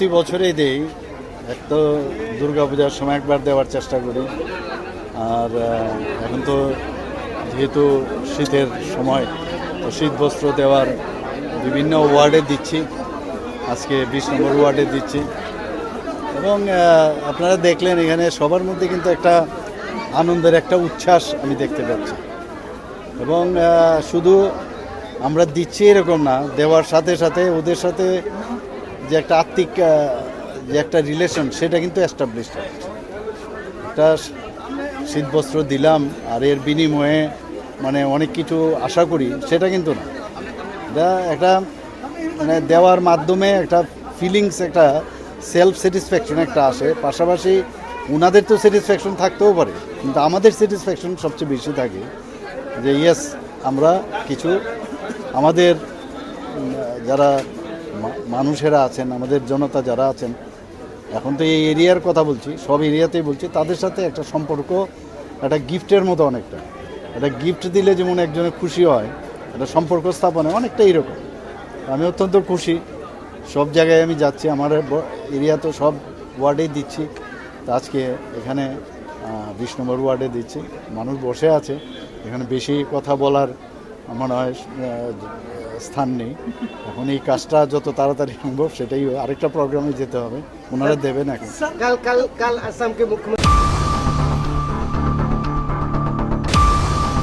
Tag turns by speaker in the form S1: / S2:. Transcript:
S1: প্রতি বছরেই দেই। এক তো দুর্গাপূজার সময় একবার দেওয়ার চেষ্টা করি, আর এখন তো যেহেতু শীতের সময়, তো শীত বস্ত্র দেওয়ার বিভিন্ন ওয়ার্ডে দিচ্ছি। আজকে 20 নম্বর ওয়ার্ডে দিচ্ছি, এবং আপনারা দেখলেন এখানে সবার মধ্যে কিন্তু একটা আনন্দের একটা উচ্ছ্বাস আমি দেখতে পাচ্ছি। এবং শুধু আমরা দিচ্ছি এরকম না, দেওয়ার সাথে সাথে ওদের সাথে যে একটা আত্মিক যে একটা রিলেশন, সেটা কিন্তু এস্টাবলিশড হয়। একটা শীতবস্ত্র দিলাম আর এর বিনিময়ে মানে অনেক কিছু আশা করি, সেটা কিন্তু না। এটা একটা মানে দেওয়ার মাধ্যমে একটা ফিলিংস, একটা সেলফ স্যাটিসফ্যাকশন একটা আসে। পাশাপাশি ওনাদের তো স্যাটিসফ্যাকশন থাকতেও পারে, কিন্তু আমাদের স্যাটিসফ্যাকশন সবচেয়ে বেশি থাকে যে ইয়েস, আমরা কিছু আমাদের যারা মানুষেরা আছেন, আমাদের জনতা যারা আছেন, এখন তো এই এরিয়ার কথা বলছি, সব এরিয়াতেই বলছি, তাদের সাথে একটা সম্পর্ক, একটা গিফটের মতো, অনেকটা একটা গিফট দিলে যেমন একজনের খুশি হয়, একটা সম্পর্ক স্থাপনে অনেকটা এইরকম। আমি অত্যন্ত খুশি। সব জায়গায় আমি যাচ্ছি, আমার এরিয়া তো সব ওয়ার্ডেই দিচ্ছি। তা আজকে এখানে 20 নম্বর ওয়ার্ডে দিচ্ছি। মানুষ বসে আছে, এখানে বেশি কথা বলার মনে হয় স্থান নেই। এখন এই কাজটা যত তাড়াতাড়ি সম্ভব, সেটাই আরেকটা প্রোগ্রামে যেতে হবে, ওনারা দেবেন এখন।
S2: কাল কাল কাল আসাম के मुख्यमंत्री